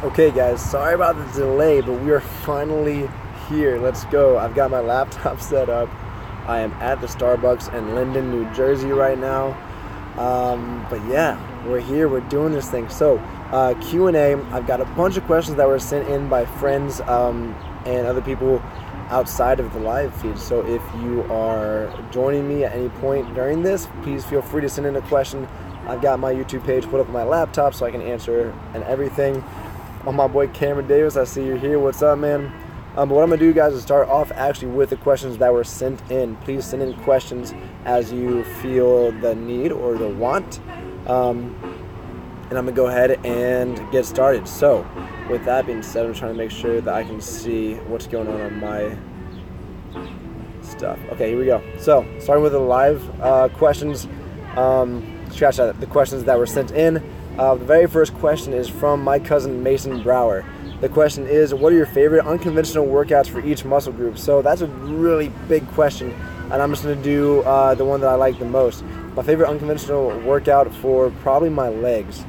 Okay guys, sorry about the delay, but we are finally here. Let's go. I've got my laptop set up. I am at the Starbucks in Linden, New Jersey right now. But yeah, we're here, we're doing this thing. So, Q&A, I've got a bunch of questions that were sent in by friends and other people outside of the live feed. So if you are joining me at any point during this, please feel free to send in a question. I've got my YouTube page put up on my laptop so I can answer and everything. My boy Cameron Davis, I see you here. What's up, man? But what I'm going to do, guys, is start off actually with the questions that were sent in. Please send in questions as you feel the need or the want. And I'm going to go ahead and get started. So, with that being said, I'm trying to make sure that I can see what's going on my stuff. Okay, here we go. So, starting with the live questions. Scratch that, the questions that were sent in. The very first question is from my cousin Mason Brower. The question is, what are your favorite unconventional workouts for each muscle group? So that's a really big question, and I'm just going to do the one that I like the most. My favorite unconventional workout for probably my legs.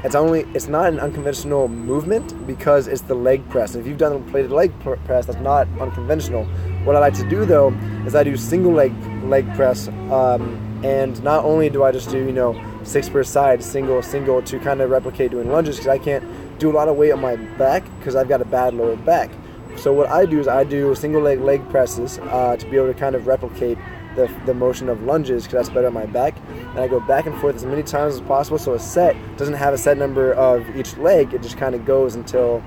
It's not an unconventional movement because it's the leg press. And if you've done the plated leg press, that's not unconventional. What I like to do though is I do single leg press, and not only do I just do 6 per side, single to kind of replicate doing lunges, because I can't do a lot of weight on my back because I've got a bad lower back. So what I do is I do single leg presses to be able to kind of replicate the motion of lunges, because that's better on my back. And I go back and forth as many times as possible, so a set doesn't have a set number of each leg. It just kind of goes until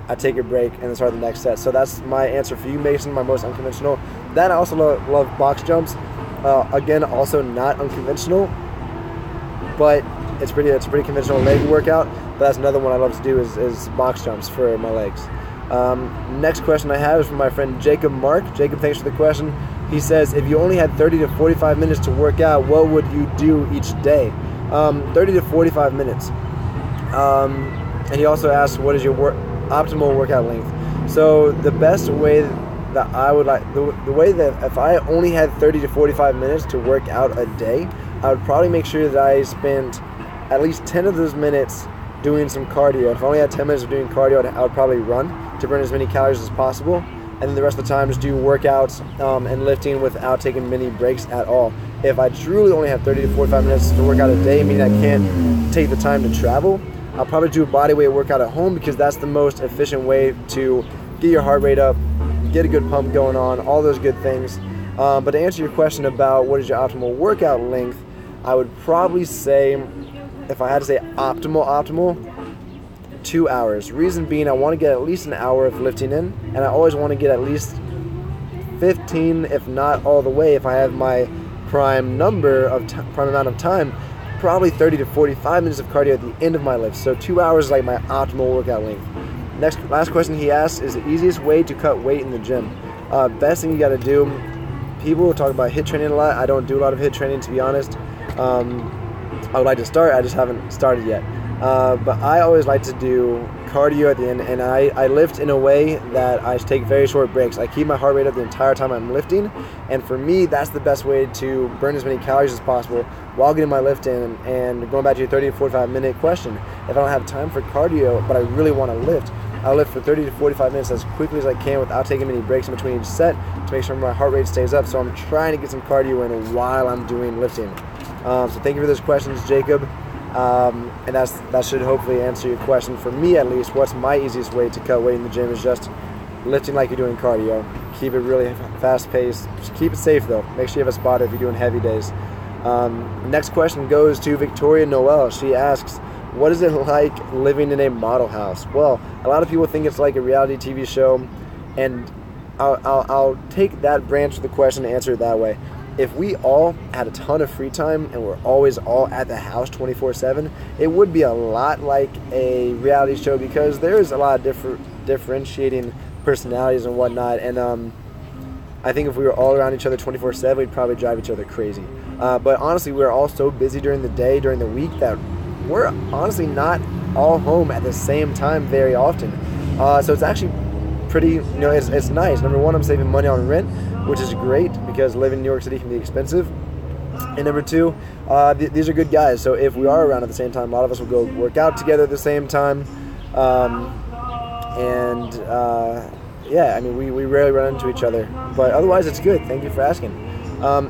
I take a break and then start the next set. So that's my answer for you, Mason, my most unconventional. Then I also love box jumps. Again, also not unconventional, but it's a pretty conventional leg workout. But that's another one I love to do is box jumps for my legs. Next question I have is from my friend Jacob Mark. Jacob, thanks for the question. He says, if you only had 30 to 45 minutes to work out, what would you do each day? 30 to 45 minutes. And he also asks, what is your optimal workout length? So the best way that I would like, the way that if I only had 30 to 45 minutes to work out a day, I would probably make sure that I spent at least 10 of those minutes doing some cardio. If I only had 10 minutes of doing cardio, I would probably run to burn as many calories as possible. And then the rest of the time just do workouts and lifting without taking many breaks at all. If I truly only have 30 to 45 minutes to work out a day, meaning I can't take the time to travel, I'll probably do a bodyweight workout at home, because that's the most efficient way to get your heart rate up, get a good pump going on, all those good things. But to answer your question about what is your optimal workout length, I would probably say, if I had to say optimal, 2 hours. Reason being, I want to get at least an hour of lifting in, and I always want to get at least 15, if not all the way, if I have my prime amount of time, probably 30 to 45 minutes of cardio at the end of my lift. So 2 hours is like my optimal workout length. Last question he asks is the easiest way to cut weight in the gym. Best thing you got to do, people talk about HIIT training a lot. I don't do a lot of HIIT training, to be honest. I would like to start, I just haven't started yet. But I always like to do cardio at the end, and I lift in a way that I take very short breaks. I keep my heart rate up the entire time I'm lifting, and for me, that's the best way to burn as many calories as possible while getting my lift in. And going back to your 30 to 45 minute question, if I don't have time for cardio, but I really want to lift, I'll lift for 30 to 45 minutes as quickly as I can without taking many breaks in between each set to make sure my heart rate stays up. So I'm trying to get some cardio in while I'm doing lifting. So thank you for those questions, Jacob. And that should hopefully answer your question. For me, at least, what's my easiest way to cut weight in the gym is just lifting like you're doing cardio. Keep it really fast paced. Just keep it safe though. Make sure you have a spotter if you're doing heavy days. Next question goes to Victoria Noel. She asks, what is it like living in a model house? Well, a lot of people think it's like a reality TV show, and I'll take that branch of the question and answer it that way. If we all had a ton of free time and we're always all at the house 24/7, it would be a lot like a reality show, because there's a lot of differentiating personalities and whatnot. And I think if we were all around each other 24/7, we'd probably drive each other crazy. But honestly, we're all so busy during the day, during the week, that we're honestly not all home at the same time very often. So it's actually pretty, it's nice. Number one, I'm saving money on rent, which is great because living in New York City can be expensive. And number two, these are good guys. So if we are around at the same time, a lot of us will go work out together at the same time. Yeah, I mean, we rarely run into each other, but otherwise it's good. Thank you for asking.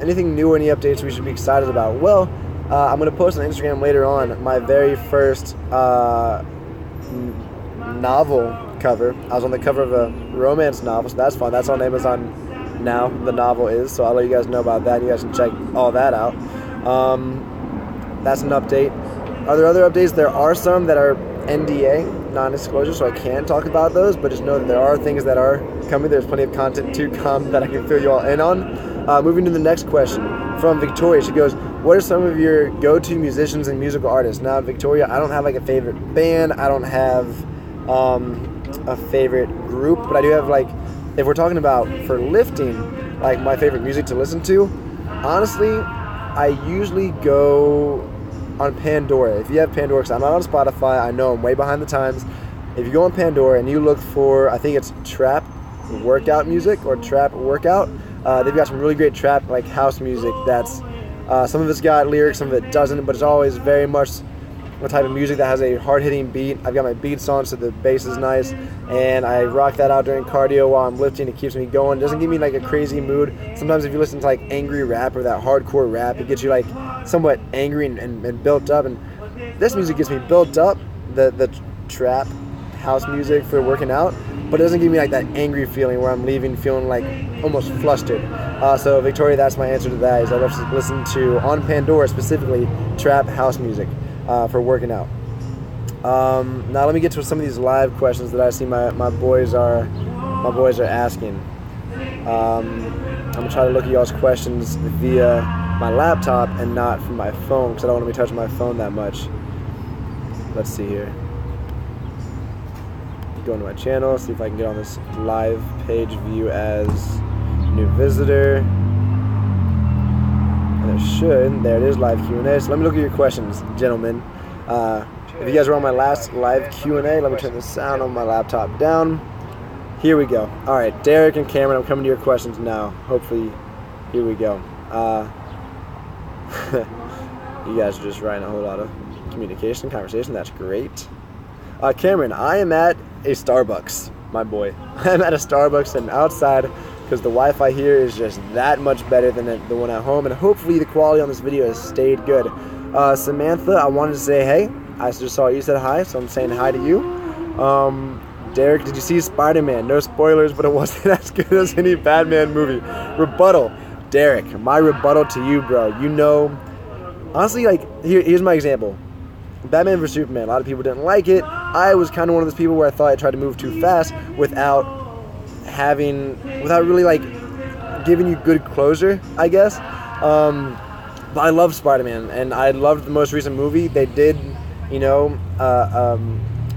Anything new or any updates we should be excited about? Well, I'm going to post on Instagram later on my very first novel cover. I was on the cover of a romance novel, so that's fun. That's on Amazon now, the novel is, so I'll let you guys know about that. You guys can check all that out. That's an update. Are there other updates? There are some that are NDA, non-disclosure, so I can't talk about those, but just know that there are things that are coming. There's plenty of content to come that I can fill you all in on. Moving to the next question from Victoria. She goes, what are some of your go-to musicians and musical artists? Now, Victoria, I don't have like a favorite band. I don't have a favorite group, but I do have, like, if we're talking about for lifting, like my favorite music to listen to, honestly, I usually go on Pandora. If you have Pandora, because I'm not on Spotify, I know I'm way behind the times. If you go on Pandora and you look for, I think it's trap workout music or trap workout, they've got some really great trap, like house music that's, some of it's got lyrics, some of it doesn't, but it's always very much a type of music that has a hard-hitting beat. I've got my beats on, so the bass is nice, and I rock that out during cardio while I'm lifting. It keeps me going. It doesn't give me like a crazy mood. Sometimes if you listen to like angry rap or that hardcore rap, it gets you like somewhat angry and built up, and this music gets me built up, the trap house music for working out, but it doesn't give me like that angry feeling where I'm leaving feeling like almost flustered. So Victoria, that's my answer to that, is I love to listen to, on Pandora specifically, trap house music for working out. Now let me get to some of these live questions that I see my boys are asking. I'm gonna try to look at y'all's questions via my laptop and not from my phone, because I don't want to be touching my phone that much. Let's see here. Go into my channel, see if I can get on this live page view as new visitor. And there it is, live Q&A. So let me look at your questions, gentlemen. If you guys were on my last live Q&A, let me turn the sound on my laptop down. Here we go. All right, Derek and Cameron, I'm coming to your questions now. Hopefully, here we go. You guys are just writing a whole lot of conversation. That's great. Cameron, I am at a Starbucks, my boy. I'm at a Starbucks and outside, because the Wi-Fi here is just that much better than the one at home, and hopefully the quality on this video has stayed good. Samantha, I wanted to say hey. I just saw you said hi, so I'm saying hi to you. Derek, did you see Spider-Man? No spoilers, but it wasn't as good as any Batman movie. Rebuttal. Derek, my rebuttal to you, bro. You know, honestly, like, here's my example. Batman vs. Superman, a lot of people didn't like it. I was kind of one of those people where I thought I tried to move too fast without really, like, giving you good closure, I guess. But I love Spider-Man, and I loved the most recent movie. They did,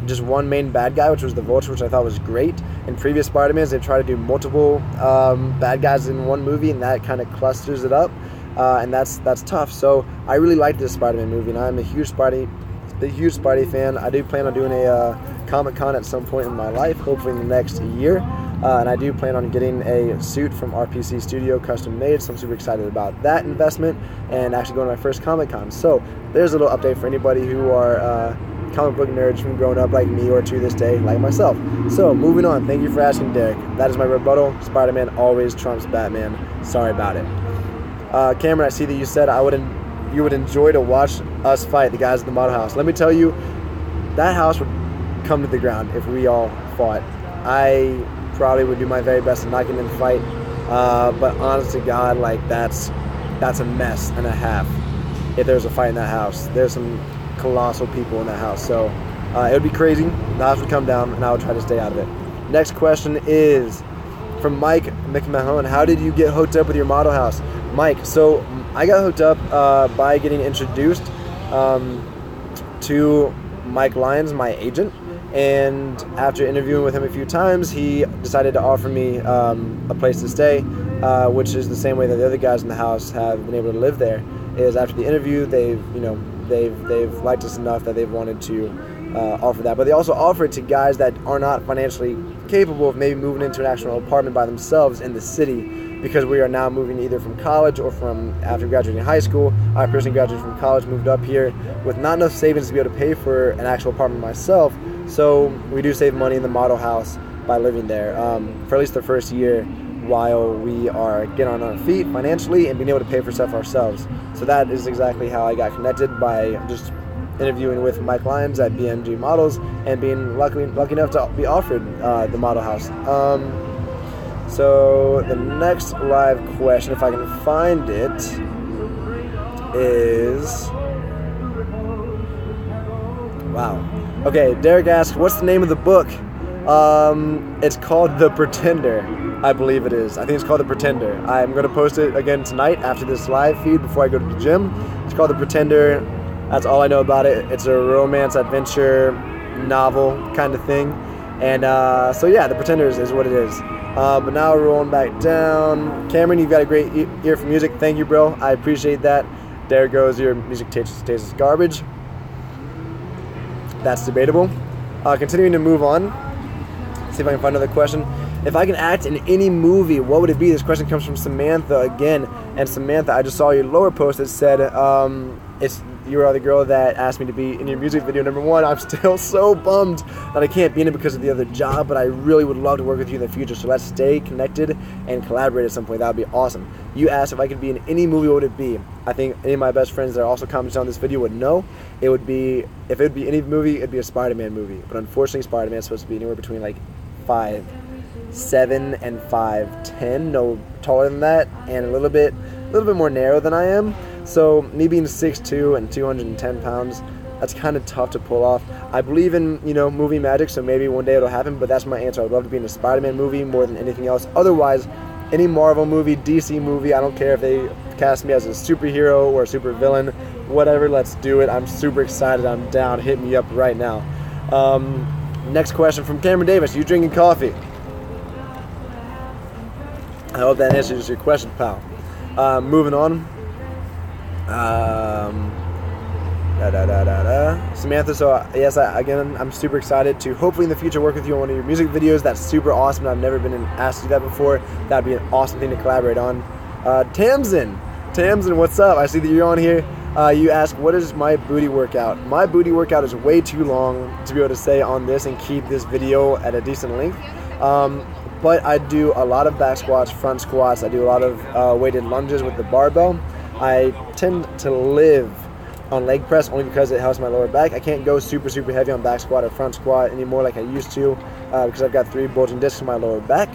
just one main bad guy, which was the Vulture, which I thought was great. In previous Spider-Mans, they've tried to do multiple bad guys in one movie, and that kind of clusters it up, and that's tough. So I really liked this Spider-Man movie, and I'm a huge Spidey fan. I do plan on doing a Comic-Con at some point in my life, hopefully in the next year. And I do plan on getting a suit from RPC Studio, custom made, so I'm super excited about that investment and actually going to my first Comic-Con. So there's a little update for anybody who are comic book nerds from growing up like me or to this day like myself. So moving on, thank you for asking, Derek. That is my rebuttal. Spider-Man always trumps Batman. Sorry about it. Cameron, I see that you said you would enjoy to watch us fight, the guys at the model house. Let me tell you, that house would come to the ground if we all fought. I probably would do my very best to not get in a fight, but honest to God, like, that's a mess and a half if there's a fight in that house. There's some colossal people in that house, so it would be crazy. The house would come down and I would try to stay out of it. Next question is from Mike McMahon. How did you get hooked up with your model house? Mike, so I got hooked up by getting introduced to Mike Lyons, my agent. And after interviewing with him a few times, he decided to offer me a place to stay, which is the same way that the other guys in the house have been able to live there. Is after the interview, they've liked us enough that they've wanted to offer that. But they also offer it to guys that are not financially capable of maybe moving into an actual apartment by themselves in the city, because we are now moving either from college or from after graduating high school. I personally graduated from college, moved up here with not enough savings to be able to pay for an actual apartment myself. So we do save money in the model house by living there for at least the first year, while we are getting on our feet financially and being able to pay for stuff ourselves. So that is exactly how I got connected, by just interviewing with Mike Lyons at BMG Models and being lucky enough to be offered the model house. So the next live question, if I can find it, is... Wow. Okay, Derek asks, what's the name of the book? It's called The Pretender, I believe it is. I think it's called The Pretender. I'm going to post it again tonight after this live feed before I go to the gym. It's called The Pretender. That's all I know about it. It's a romance adventure novel kind of thing. And so yeah, The Pretender is what it is. But now we're rolling back down. Cameron, you've got a great ear for music. Thank you, bro. I appreciate that. There goes your music tastes as garbage. That's debatable. Continuing to move on. See if I can find another question. If I can act in any movie, what would it be? This question comes from Samantha again. And Samantha, I just saw your lower post that said, you are the girl that asked me to be in your music video #1. I'm still so bummed that I can't be in it because of the other job, but I really would love to work with you in the future. So let's stay connected and collaborate at some point. That would be awesome. You asked if I could be in any movie, what would it be? I think any of my best friends that are also commenting on this video would know. It would be, if it would be any movie, it'd be a Spider-Man movie. But unfortunately, Spider-Man is supposed to be anywhere between like 5'7" and 5'10", no taller than that, and a little bit more narrow than I am. So me being 6'2" and 210 pounds, that's kind of tough to pull off. I believe in, movie magic, so maybe one day it'll happen, but that's my answer. I'd love to be in a Spider-Man movie more than anything else. Otherwise, any Marvel movie, DC movie, I don't care if they cast me as a superhero or a supervillain, whatever, let's do it. I'm super excited. I'm down. Hit me up right now. Next question from Cameron Davis. You drinking coffee? I hope that answers your question, pal. Moving on. Samantha, so yes, again, I'm super excited to hopefully in the future work with you on one of your music videos. That's super awesome. I've never been asked to do that before. That'd be an awesome thing to collaborate on. Tamsin, what's up? I see that you're on here. You ask, what is my booty workout? My booty workout is way too long to be able to say on this and keep this video at a decent length. But I do a lot of back squats, front squats. I do a lot of weighted lunges with the barbell. I tend to live on leg press only because it helps my lower back. I can't go super heavy on back squat or front squat anymore like I used to because I've got 3 bulging discs in my lower back.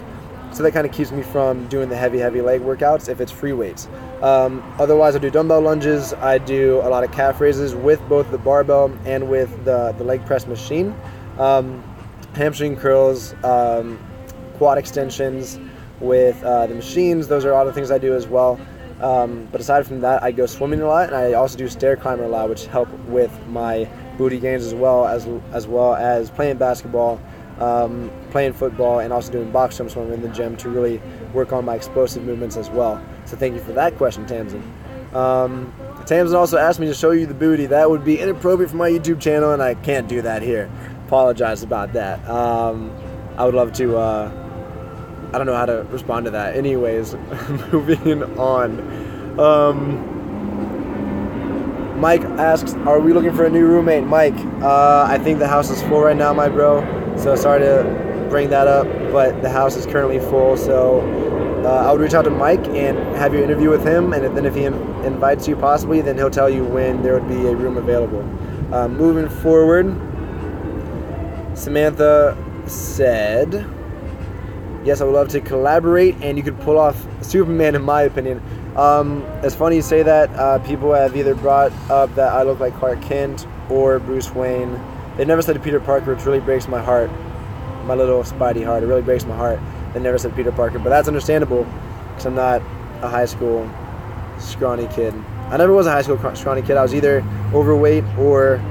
So that kind of keeps me from doing the heavy leg workouts if it's free weights. Otherwise, I do dumbbell lunges. I do a lot of calf raises with both the barbell and with the leg press machine. Hamstring curls, quad extensions with the machines. Those are all the things I do as well. But aside from that, I go swimming a lot, and I also do stair climber a lot, which help with my booty gains as well as playing basketball, playing football, and also doing box jumps when I'm in the gym to really work on my explosive movements as well. So thank you for that question, Tamsin. Tamsin also asked me to show you the booty. That would be inappropriate for my YouTube channel, and I can't do that here. Apologize about that. I would love to... I don't know how to respond to that. Anyways, moving on. Mike asks, are we looking for a new roommate? Mike, I think the house is full right now, my bro. So sorry to bring that up, but the house is currently full. So I would reach out to Mike and have you interview with him. And then if he invites you possibly, then he'll tell you when there would be a room available. Moving forward, Samantha said... Yes, I would love to collaborate, and you could pull off Superman, in my opinion. It's funny you say that. People have either brought up that I look like Clark Kent or Bruce Wayne. They never said Peter Parker, which really breaks my heart. My little Spidey heart. It really breaks my heart. They never said Peter Parker, but that's understandable because I'm not a high school scrawny kid. I never was a high school scrawny kid. I was either overweight or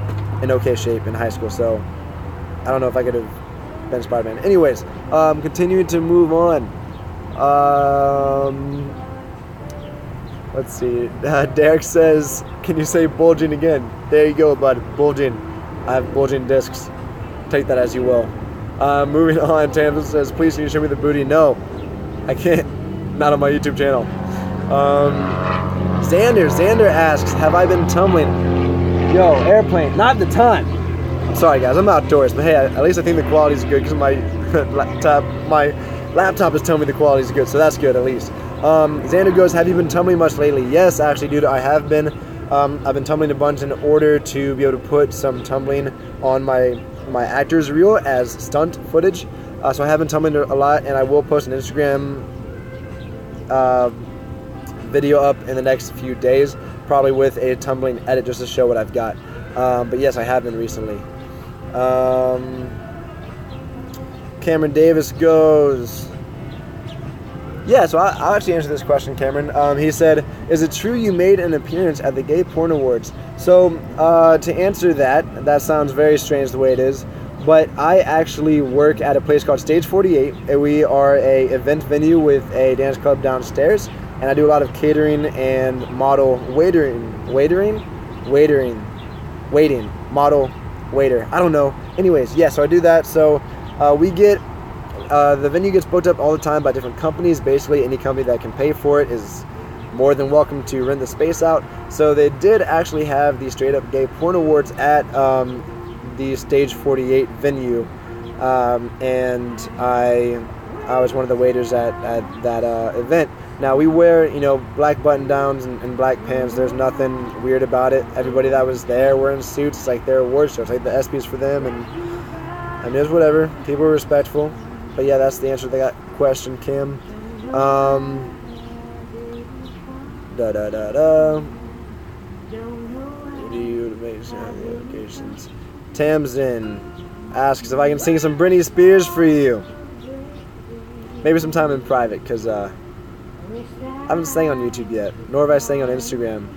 in okay shape in high school, so I don't know if I could have been Spider-Man. Anyways, continuing to move on. Let's see. Derek says, can you say bulging again? There you go, bud. Bulging. I have bulging discs. Take that as you will. Moving on, Tamsin says, please can you show me the booty? No, I can't. Not on my YouTube channel. Xander asks, have I been tumbling? Yo, airplane. Not the time. Sorry guys, I'm outdoors, but hey, at least I think the quality's good because my laptop is telling me the quality's good, so that's good at least. Xander goes, have you been tumbling much lately? Yes, actually, dude, I have been. I've been tumbling a bunch in order to be able to put some tumbling on my actor's reel as stunt footage. So I have been tumbling a lot, and I will post an Instagram video up in the next few days, probably with a tumbling edit just to show what I've got. But yes, I have been recently. Cameron Davis goes, yeah, so I'll actually answer this question, Cameron. He said, is it true you made an appearance at the Gay Porn Awards? So to answer that, that sounds very strange the way it is, but I actually work at a place called Stage 48. And we are a event venue with a dance club downstairs, and I do a lot of catering and model waiting, model waiter. I don't know. Anyways, yeah, so I do that. So we get the venue gets booked up all the time by different companies. Basically, any company that can pay for it is more than welcome to rent the space out. So they did actually have the Straight Up Gay Porn Awards at the Stage 48 venue, and I was one of the waiters at that event. Now we wear, you know, black button downs and black pants. There's nothing weird about it. Everybody that was there wearing suits. It's like their award show. It's like the ESPYs for them, and I mean, it's whatever. People were respectful. But yeah, that's the answer to that question, Kim. What do you make notifications? Tamsin asks if I can sing some Britney Spears for you. Maybe sometime in private, because I haven't sang on YouTube yet, nor have I sang on Instagram.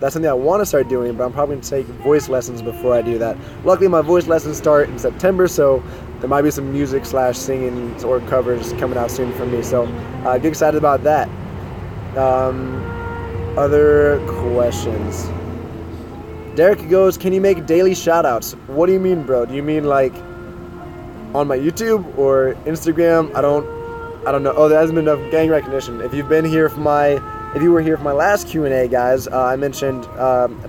That's something I want to start doing, but I'm probably going to take voice lessons before I do that. Luckily, my voice lessons start in September, so there might be some music / singing or covers coming out soon from me. So get excited about that. Other questions. Derek goes, can you make daily shoutouts? What do you mean, bro? Do you mean like on my YouTube or Instagram? I don't know. Oh, there hasn't been enough gang recognition. If you were here for my last Q&A, guys, I mentioned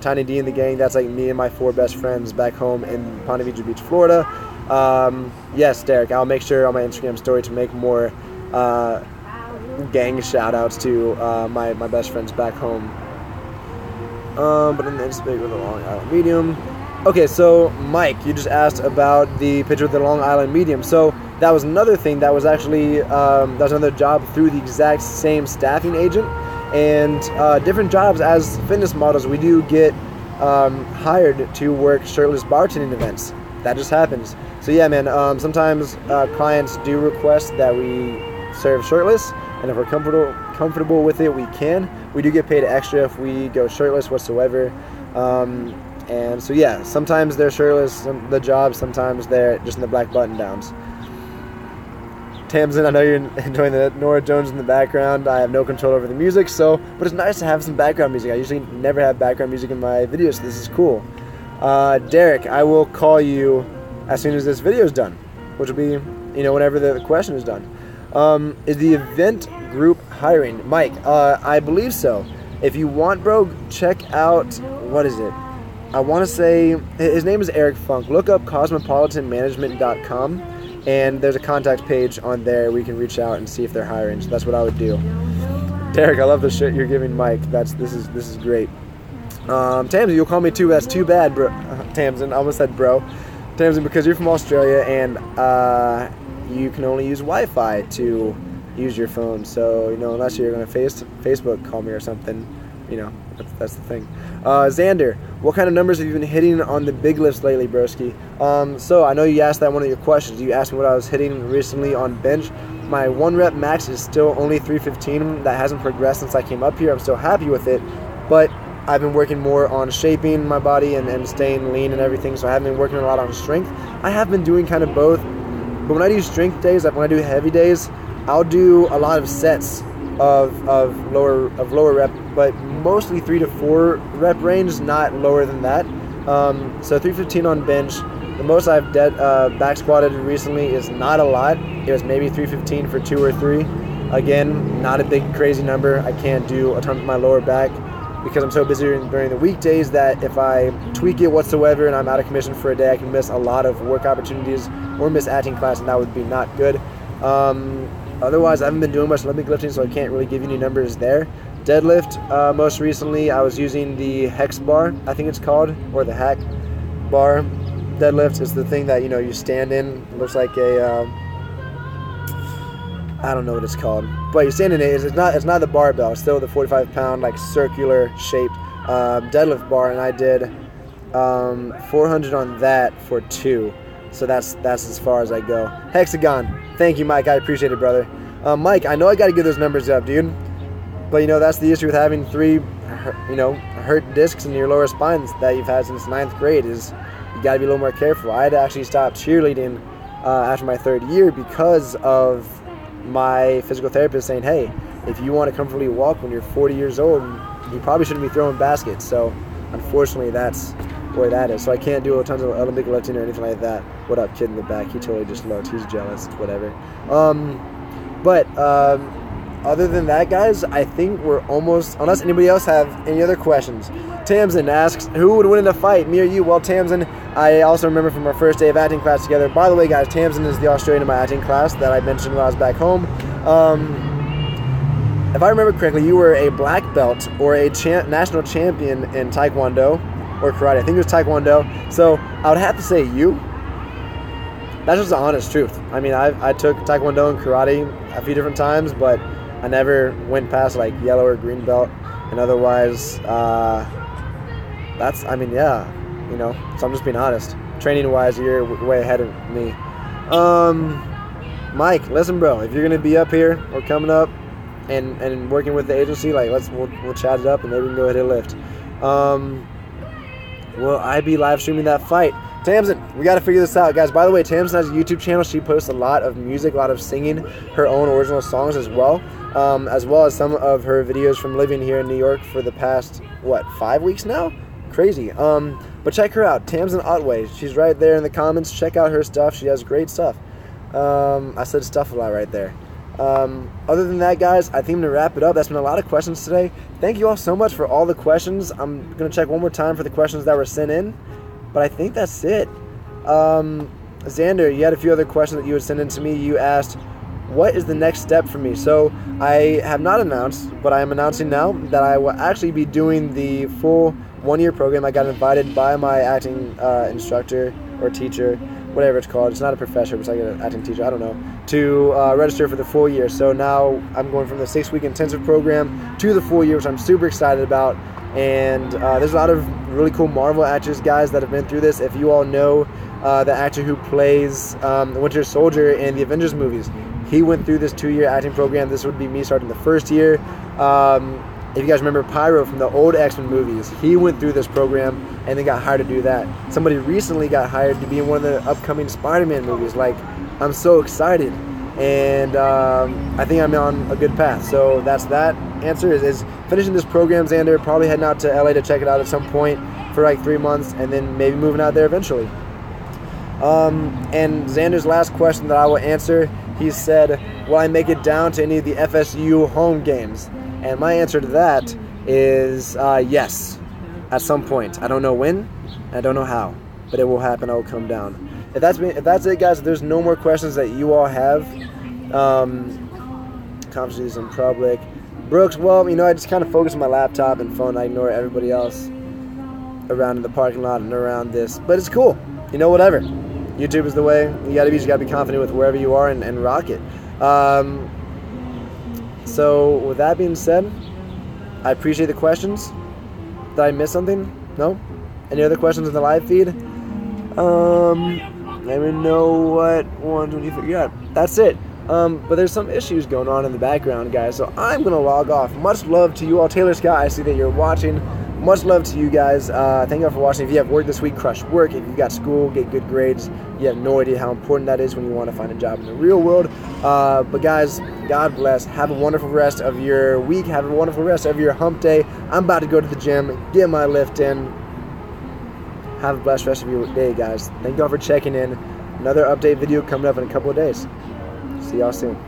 Tiny D in the gang. That's like me and my 4 best friends back home in Ponte Vedra Beach, Florida. Yes, Derek, I'll make sure on my Instagram story to make more gang shout-outs to my best friends back home. But in the Instagram with the Long Island medium. Okay, so Mike, you just asked about the picture with the Long Island medium. So that was another thing that was actually that was another job through the exact same staffing agent. And different jobs as fitness models, we do get hired to work shirtless bartending events. That just happens. So yeah, man, sometimes clients do request that we serve shirtless, and if we're comfortable with it, we can. We do get paid extra if we go shirtless whatsoever. And so yeah, sometimes they're shirtless, the jobs, sometimes they're just in the black button downs. Tamsin, I know you're enjoying the Nora Jones in the background. I have no control over the music, but it's nice to have some background music. I usually never have background music in my videos, so this is cool. Derek, I will call you as soon as this video is done, which will be, whenever the question is done. Is the event group hiring? Mike, I believe so. If you want, bro, check out, what is it? I want to say, his name is Eric Funk. Look up cosmopolitanmanagement.com. And there's a contact page on there where you can reach out and see if they're hiring. So that's what I would do. Derek, I love the shit you're giving Mike. This is great. Tamsin, you'll call me too. That's too bad, bro. Tamsin, I almost said bro. Tamsin, because you're from Australia and you can only use Wi-Fi to use your phone. So unless you're gonna Facebook call me or something, that's the thing. Xander, what kind of numbers have you been hitting on the big lifts lately, broski? So I know you asked that one of your questions. You asked me what I was hitting recently on bench. My 1 rep max is still only 315. That hasn't progressed since I came up here. I'm still happy with it, but I've been working more on shaping my body and staying lean and everything, so I haven't been working a lot on strength. I have been doing kind of both, but when I do strength days, like when I do heavy days, I'll do a lot of sets of lower rep, but mostly 3 to 4 rep range, not lower than that. So 315 on bench. The most I've back squatted recently is not a lot. It was maybe 315 for 2 or 3. Again, not a big crazy number. I can't do a ton for my lower back. because I'm so busy during the weekdays that if I tweak it whatsoever and I'm out of commission for a day, I can miss a lot of work opportunities or miss acting class, and that would be not good. Otherwise, I haven't been doing much Olympic lifting, so I can't really give you any numbers there. Deadlift, most recently, I was using the hex bar, I think it's called, or the hack bar. Deadlift is the thing that, you know, you stand in. It looks like a, I don't know what it's called, but you stand in it. It's not the barbell. It's still the 45-pound, like, circular shaped deadlift bar, and I did 400 on that for 2. So that's as far as I go. Hexagon. Thank you, Mike. I appreciate it, brother. Mike, I know I got to get those numbers up, dude. But, you know, that's the issue with having 3, you know, hurt discs in your lower spines that you've had since 9th grade is you got to be a little more careful. I had to actually stop cheerleading after my 3rd year because of my physical therapist saying, hey, if you want to comfortably walk when you're 40 years old, you probably shouldn't be throwing baskets. So, unfortunately, that's where that is. So I can't do a tons of Olympic lifting or anything like that. What up, kid in the back? He totally just looked. He's jealous. Whatever. Other than that, guys, I think we're almost, unless anybody else have any other questions. Tamsin asks, who would win in a fight, me or you? Well, Tamsin, I also remember from our first day of acting class together. By the way, guys, Tamsin is the Australian in my acting class that I mentioned when I was back home. If I remember correctly, you were a black belt or a national champion in Taekwondo or karate. I think it was Taekwondo. So I would have to say you. That's just the honest truth. I mean, I took Taekwondo and karate a few different times, but I never went past like yellow or green belt. And otherwise, that's, I mean, yeah, you know, so I'm just being honest. Training wise, you're way ahead of me. Mike, listen, bro, if you're going to be up here or coming up and working with the agency, like, we'll chat it up and maybe we can go ahead and lift. Will I be live streaming that fight? Tamsin, we got to figure this out, guys. By the way, Tamsin has a YouTube channel. She posts a lot of music, a lot of singing, her own original songs as well as some of her videos from living here in New York for the past, 5 weeks now? Crazy. But check her out, Tamsin Otway. She's right there in the comments. Check out her stuff. She has great stuff. I said stuff a lot right there. Other than that, guys, I think I'm going to wrap it up. That's been a lot of questions today. Thank you all so much for all the questions. I'm going to check one more time for the questions that were sent in. But I think that's it. Xander, you had a few other questions that you had sent in to me. You asked, what is the next step for me? So I have not announced, but I am announcing now that I will actually be doing the full 1-year program. I got invited by my acting instructor or teacher, whatever it's called. It's not a professor, but it's like an acting teacher, I don't know, to register for the full year. So now I'm going from the 6-week intensive program to the full year, which I'm super excited about. And there's a lot of really cool Marvel actors, guys, that have been through this. If you all know the actor who plays the Winter Soldier in the Avengers movies, he went through this 2-year acting program. This would be me starting the 1st year. If you guys remember Pyro from the old X-Men movies, he went through this program and then got hired to do that. Somebody recently got hired to be in one of the upcoming Spider-Man movies. Like, I'm so excited. And I think I'm on a good path. So that's that answer is finishing this program, Xander, probably heading out to LA to check it out at some point for like 3 months, and then maybe moving out there eventually. And Xander's last question that I will answer, he said, will I make it down to any of the FSU home games? And my answer to that is yes, at some point. I don't know when, I don't know how, but it will happen. I will come down. If that's it, guys, if there's no more questions that you all have, conferences in public. Brooks, well, you know, I just kind of focus on my laptop and phone. I ignore everybody else around in the parking lot and around this. But it's cool. You know, whatever. YouTube is the way. You gotta be confident with wherever you are and rock it. So with that being said, I appreciate the questions. Did I miss something? No? Any other questions in the live feed? Let me know what ones when you figure out. That's it. But there's some issues going on in the background, guys, so I'm gonna log off. Much love to you all. Taylor Scott, I see that you're watching. Much love to you guys. Thank you all for watching. If you have work this week, crush work. If you've got school, get good grades. You have no idea how important that is when you want to find a job in the real world. But guys, God bless. Have a wonderful rest of your week. Have a wonderful rest of your hump day. I'm about to go to the gym, get my lift in. Have a blessed rest of your day, guys. Thank you all for checking in. Another update video coming up in a couple of days. See y'all soon.